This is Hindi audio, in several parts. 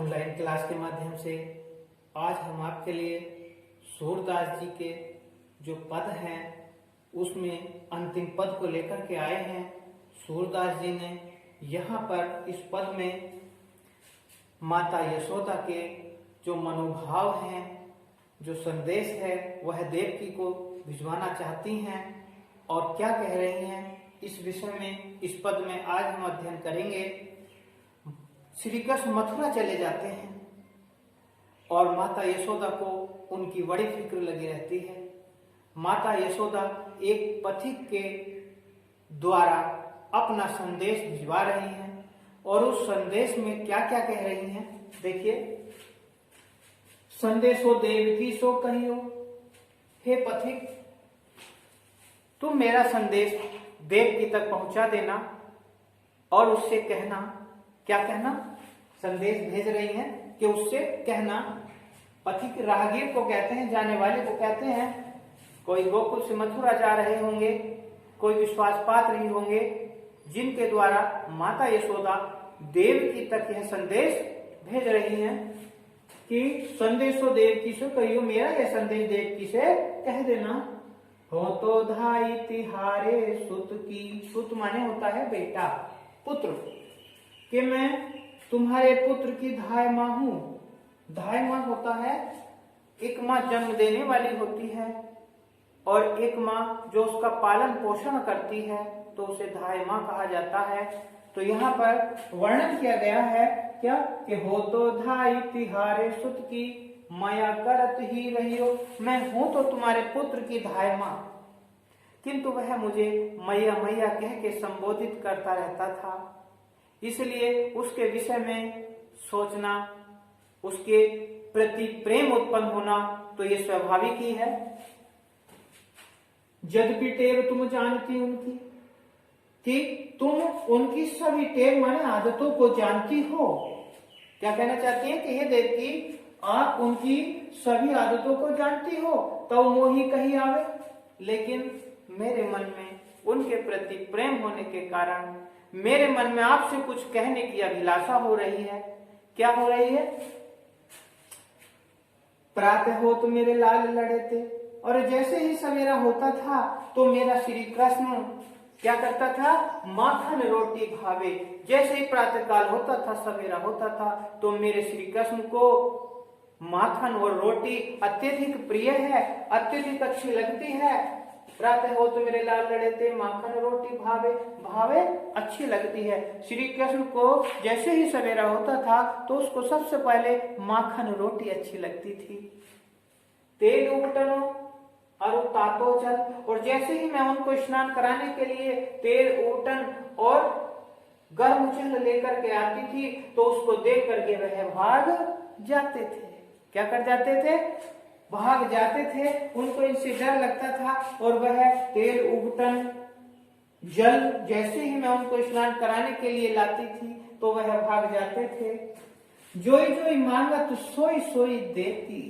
ऑनलाइन क्लास के माध्यम से आज हम आपके लिए सूरदास जी के जो पद हैं उसमें अंतिम पद को लेकर के आए हैं। सूरदास जी ने यहाँ पर इस पद में माता यशोदा के जो मनोभाव हैं, जो संदेश है, वह देवकी को भिजवाना चाहती हैं और क्या कह रही हैं इस विषय में इस पद में आज हम अध्ययन करेंगे। श्री कृष्ण मथुरा चले जाते हैं और माता यशोदा को उनकी बड़ी फिक्र लगी रहती है। माता यशोदा एक पथिक के द्वारा अपना संदेश भिजवा रही हैं और उस संदेश में क्या क्या कह रही हैं देखिए। संदेशो देवकी सो कहियो, हे पथिक तुम मेरा संदेश देवकी तक पहुंचा देना और उससे कहना, क्या कहना, संदेश भेज रही हैं कि उससे कहना। पथिक राहगीर को कहते हैं, जाने वाले को कहते हैं। कोई गोकुल से मथुरा जा रहे होंगे, कोई विश्वास पात्र ही होंगे जिनके द्वारा माता यशोदा देवकी तक यह संदेश भेज रही हैं कि संदेशो देवकी से कहियो, मेरा यह संदेश देवकी से कह देना। हो तो धाई तिहारे सुत की, सुत माने होता है बेटा, पुत्र, कि मैं तुम्हारे पुत्र की धाय माँ हूं। धाय माँ होता है एक माँ जन्म देने वाली होती है और एक माँ जो उसका पालन पोषण करती है तो उसे धाय माँ कहा जाता है। तो यहाँ पर वर्णन किया गया है क्या कि हो तो धाई तिहारे सुत की, माया करत ही रहियो, मैं हूं तो तुम्हारे पुत्र की धाय माँ, किंतु वह मुझे मैया मैया कह के संबोधित करता रहता था। इसलिए उसके विषय में सोचना, उसके प्रति प्रेम उत्पन्न होना तो ये स्वाभाविक ही है। यद्यपि टेव तुम जानती उनकी, कि तुम उनकी सभी टेव माने आदतों को जानती हो। क्या कहना चाहती है कि ये देवकी आप उनकी सभी आदतों को जानती हो, तो मोही कही आवे। लेकिन मेरे मन में उनके प्रति प्रेम होने के कारण मेरे मन में आपसे कुछ कहने की अभिलाषा हो रही है। क्या हो रही है? प्रातः हो तो मेरे लाल लड़े थे, और जैसे ही सवेरा होता था तो मेरा श्री कृष्ण क्या करता था? माखन रोटी भावे। जैसे ही प्रातः काल होता था, सवेरा होता था, तो मेरे श्री कृष्ण को माखन और रोटी अत्यधिक प्रिय है, अत्यधिक अच्छी लगती है। प्रातः हो तो मेरे लाल लड़े थे, माखन रोटी भावे, भावे अच्छी लगती है। श्री कृष्ण को जैसे ही सवेरा होता था तो उसको सबसे पहले माखन रोटी अच्छी लगती थी। तेल उबटनो और तातो जल, और जैसे ही मैं उनको स्नान कराने के लिए तेल उबटन और गर्म जल लेकर के आती थी तो उसको देख करके वह भाग जाते थे। क्या कर जाते थे? भाग जाते थे। उनको इनसे डर लगता था और वह तेल उबटन जल जैसे ही मैं उनको स्नान कराने के लिए लाती थी तो वह भाग जाते थे। जोई जोई मांगत सोई सोई देती।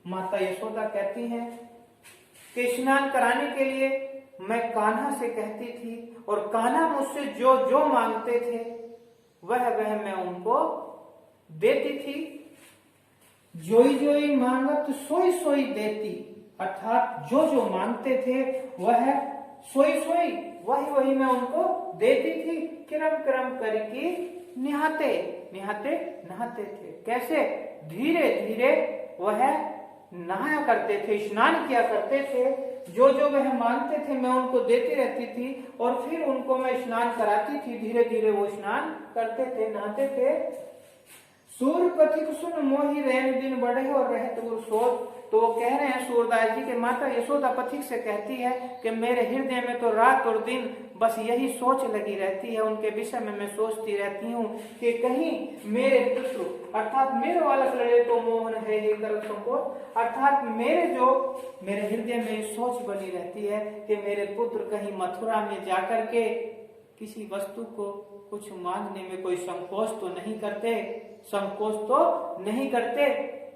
माता यशोदा कहती हैं कि स्नान कराने के लिए मैं कान्हा से कहती थी और कान्हा मुझसे जो जो मांगते थे वह मैं उनको देती थी। जोई जोई मांगत सोई सोई देती, अर्थात जो जो मांगते थे वह सोई सोई वही वही मैं उनको देती थी। क्रम क्रम करके निहाते निहाते नहाते थे। कैसे? धीरे धीरे वह नहाया करते थे, स्नान किया करते थे। जो जो वह मांगते थे मैं उनको देती रहती थी और फिर उनको मैं स्नान कराती थी। धीरे धीरे वो स्नान करते थे, नहाते थे। सूर्य पथिक सुन मोहि रैन दिन बढ़े और रहे तो सोच। तो वो कह रहे हैं सूरदास जी के माता यशोदा पथिक से कहती है कि मेरे हृदय में तो रात और दिन बस यही सोच लगी रहती है। उनके विषय में मैं सोचती रहती हूँ कि कहीं मेरे पुत्र अर्थात मेरे वालक लड़े तो मोहन है ये कर संकोच, अर्थात मेरे हृदय में सोच बनी रहती है कि मेरे पुत्र कहीं मथुरा में जाकर के किसी वस्तु को कुछ मांगने में कोई संकोच तो नहीं करते, संकोच तो नहीं करते।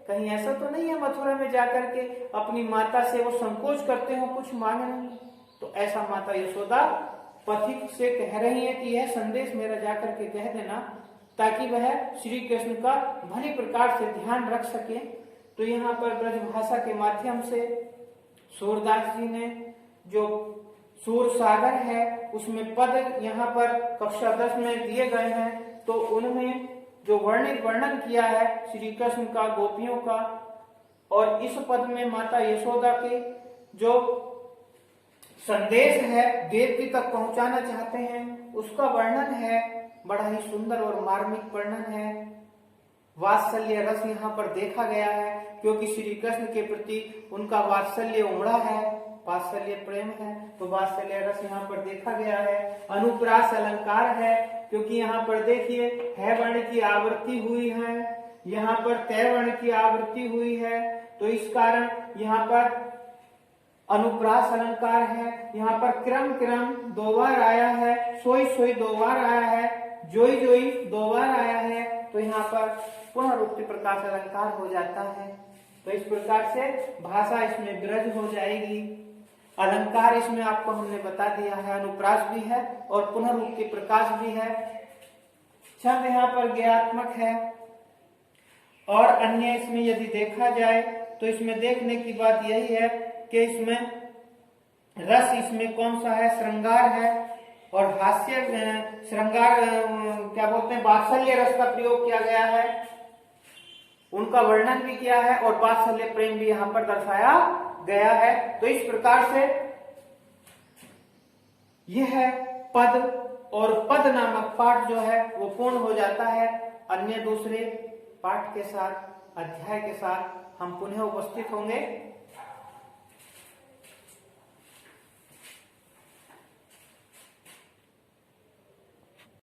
कहीं ऐसा तो नहीं है मथुरा में जाकर के अपनी माता से वो संकोच करते हो कुछ मांगने में। तो ऐसा माता यशोदा पथिक से कह रही है कि यह संदेश मेरा जाकर के कह देना ताकि वह श्री कृष्ण का भली प्रकार से ध्यान रख सके। तो यहाँ पर ब्रज भाषा के माध्यम से सूरदास जी ने जो सूर सागर है उसमें पद यहाँ पर कक्षा 10 में दिए गए हैं, तो उनमें जो वर्णन किया है श्री कृष्ण का, गोपियों का, और इस पद में माता यशोदा के जो संदेश है देवकी तक पहुंचाना चाहते हैं उसका वर्णन है। बड़ा ही सुंदर और मार्मिक वर्णन है। वात्सल्य रस यहाँ पर देखा गया है, क्योंकि श्री कृष्ण के प्रति उनका वात्सल्य उमड़ा है, वात्सल्य प्रेम है, तो वात्सल्य रस यहाँ पर देखा गया है। अनुप्रास अलंकार है, क्योंकि यहाँ पर देखिए है वर्ण की आवृत्ति हुई है, यहाँ पर तय वर्ण की आवृत्ति हुई है, तो इस कारण यहाँ पर अनुप्रास अलंकार है। यहाँ पर क्रम क्रम 2 बार आया है, सोई सोई 2 बार आया है, जोई जोई 2 बार आया है, तो यहाँ पर पुनरुक्ति प्रकाश अलंकार हो जाता है। तो इस प्रकार से भाषा इसमें ब्रज हो जाएगी। अलंकार इसमें आपको हमने बता दिया है, अनुप्रास भी है और पुनरुक्ति प्रकाश भी है। छंद यहाँ पर ज्ञात्मक है। और अन्य इसमें यदि देखा जाए तो इसमें देखने की बात यही है कि इसमें रस इसमें कौन सा है, श्रृंगार है, और हास्य श्रृंगार क्या बोलते हैं, वात्सल्य रस का प्रयोग किया गया है, उनका वर्णन भी किया है और वात्सल्य प्रेम भी यहाँ पर दर्शाया गया है। तो इस प्रकार से यह पद और पद नामक पाठ जो है वो पूर्ण हो जाता है। अन्य दूसरे पाठ के साथ, अध्याय के साथ हम पुनः उपस्थित होंगे।